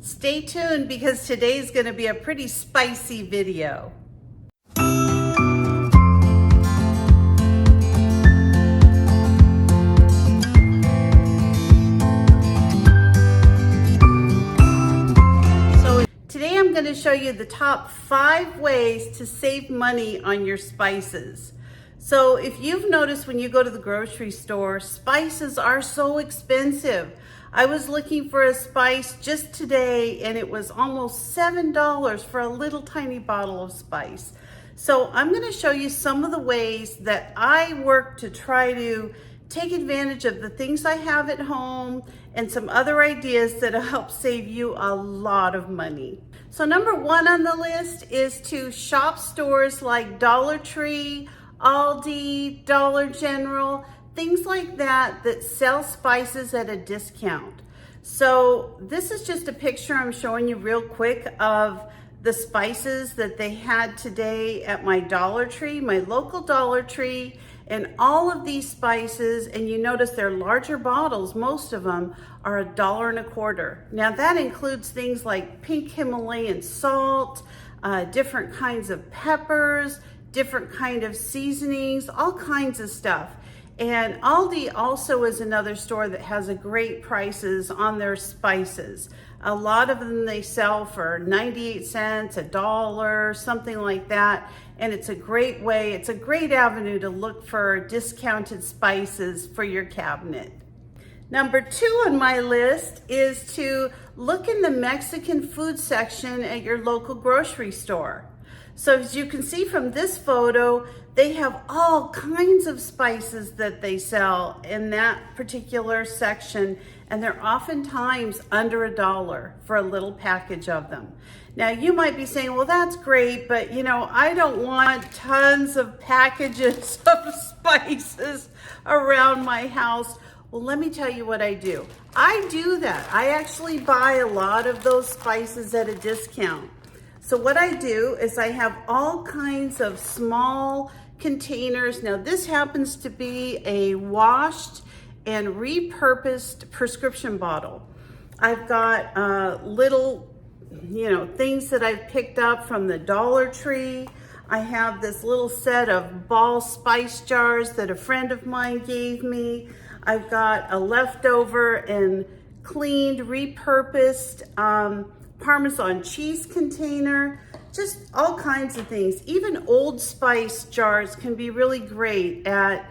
Stay tuned because today's going to be a pretty spicy video. Today I'm going to show you the top 5 ways to save money on your spices. So if you've noticed when you go to the grocery store, spices are so expensive. I was looking for a spice just today and it was almost $7 for a little tiny bottle of spice. So I'm going to show you some of the ways that I work to try to take advantage of the things I have at home and some other ideas that'll help save you a lot of money. So number 1 on the list is to shop stores like Dollar Tree, Aldi, Dollar General, things like that that sell spices at a discount. So this is just a picture I'm showing you real quick of the spices that they had today at my Dollar Tree, my local Dollar Tree. And all of these spices, and you notice they're larger bottles, most of them are $1.25. Now that includes things like pink Himalayan salt, different kinds of peppers, different kind of seasonings, all kinds of stuff. And Aldi also is another store that has a great prices on their spices. A lot of them they sell for 98 cents, $1, something like that. And it's a great way, it's a great avenue to look for discounted spices for your cabinet. Number 2 on my list is to look in the Mexican food section at your local grocery store. So as you can see from this photo, they have all kinds of spices that they sell in that particular section, and they're oftentimes under $1 for a little package of them. Now you might be saying, well, that's great, but you know, I don't want tons of packages of spices around my house. Well, let me tell you what I do. I do that. I actually buy a lot of those spices at a discount. So what I do is I have all kinds of small containers. Now this happens to be a washed and repurposed prescription bottle. I've got little, things that I've picked up from the Dollar Tree. I have this little set of ball spice jars that a friend of mine gave me. I've got a leftover and cleaned, repurposed Parmesan cheese container, just all kinds of things. Even Old Spice jars can be really great at,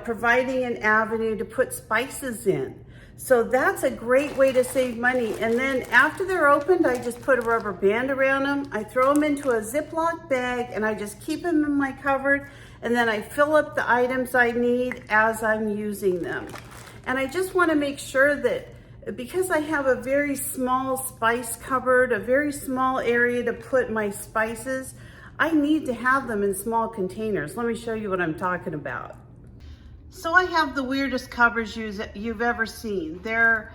providing an avenue to put spices in. So that's a great way to save money. And then after they're opened, I just put a rubber band around them. I throw them into a Ziploc bag and I just keep them in my cupboard. And then I fill up the items I need as I'm using them. And I just want to make sure that because I have a very small spice cupboard, a very small area to put my spices, I need to have them in small containers. Let me show you what I'm talking about. So I have the weirdest cupboards you've ever seen. They're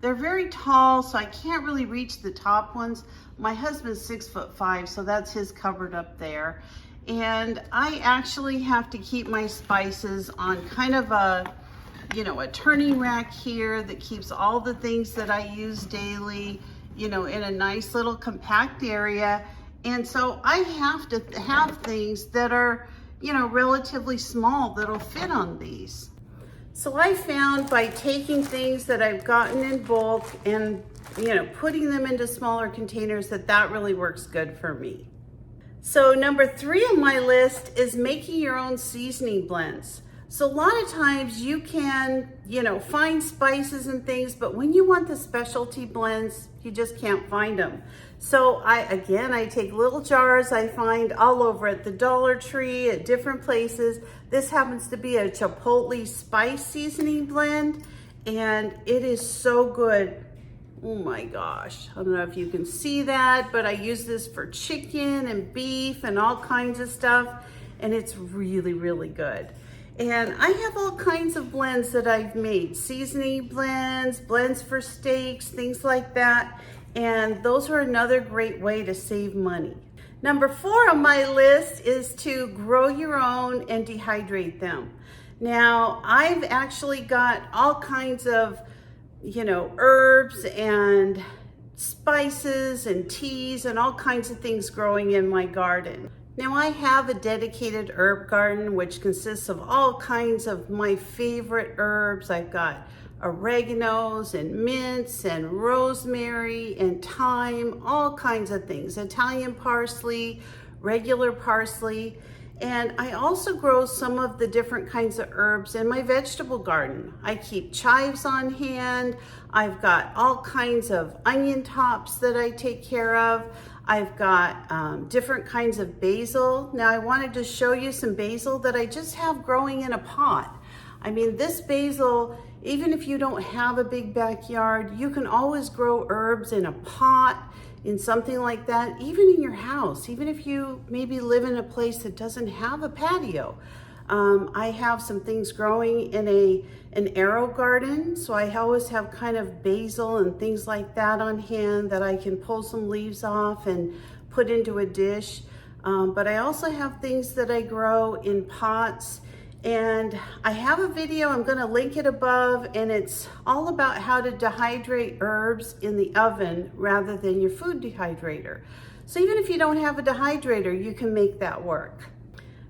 very tall, so I can't really reach the top ones. My husband's 6'5", so that's his cupboard up there. And I actually have to keep my spices on kind of a turning rack here that keeps all the things that I use daily, in a nice little compact area. And so I have to have things that are, relatively small that'll fit on these. So I found by taking things that I've gotten in bulk and, putting them into smaller containers that really works good for me. So number 3 on my list is making your own seasoning blends. So a lot of times you can, find spices and things, but when you want the specialty blends, you just can't find them. So I take little jars I find all over at the Dollar Tree, at different places. This happens to be a Chipotle spice seasoning blend, and it is so good. Oh my gosh, I don't know if you can see that, but I use this for chicken and beef and all kinds of stuff, and it's really, really good. And I have all kinds of blends that I've made, seasoning blends, blends for steaks, things like that. And those are another great way to save money. Number 4 on my list is to grow your own and dehydrate them. Now, I've actually got all kinds of, herbs and spices and teas and all kinds of things growing in my garden. Now I have a dedicated herb garden which consists of all kinds of my favorite herbs. I've got oreganos and mints and rosemary and thyme, all kinds of things. Italian parsley, regular parsley. And I also grow some of the different kinds of herbs in my vegetable garden. I keep chives on hand. I've got all kinds of onion tops that I take care of. I've got different kinds of basil. Now I wanted to show you some basil that I just have growing in a pot. I mean, this basil, even if you don't have a big backyard, you can always grow herbs in a pot, in something like that, even in your house, even if you maybe live in a place that doesn't have a patio. I have some things growing in an arrow garden, so I always have kind of basil and things like that on hand that I can pull some leaves off and put into a dish. But I also have things that I grow in pots. And I have a video, I'm gonna link it above, and it's all about how to dehydrate herbs in the oven rather than your food dehydrator. So even if you don't have a dehydrator, you can make that work.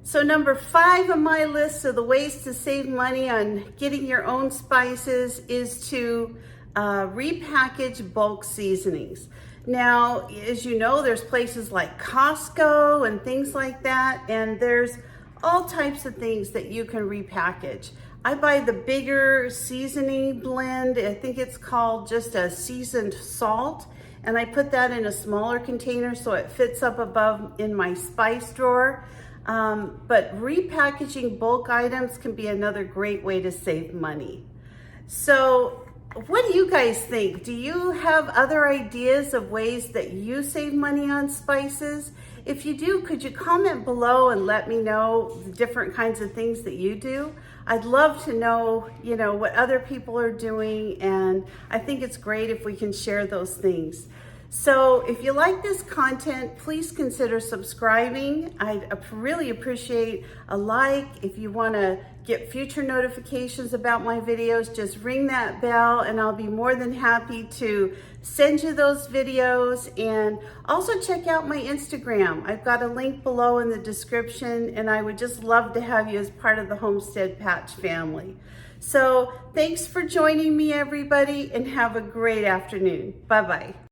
So number 5 on my list of the ways to save money on getting your own spices is to repackage bulk seasonings. Now, as you know, there's places like Costco and things like that, and there's all types of things that you can repackage. I buy the bigger seasoning blend. I think it's called just a seasoned salt. And I put that in a smaller container so it fits up above in my spice drawer. But repackaging bulk items can be another great way to save money. So what do you guys think? Do you have other ideas of ways that you save money on spices? If you do, could you comment below and let me know the different kinds of things that you do? I'd love to know, what other people are doing, and I think it's great if we can share those things. So if you like this content, please consider subscribing. I'd really appreciate a like. If you want to get future notifications about my videos, just ring that bell and I'll be more than happy to send you those videos. And also check out my Instagram. I've got a link below in the description, and I would just love to have you as part of the Homestead Patch family. So thanks for joining me, everybody, and have a great afternoon. Bye-bye.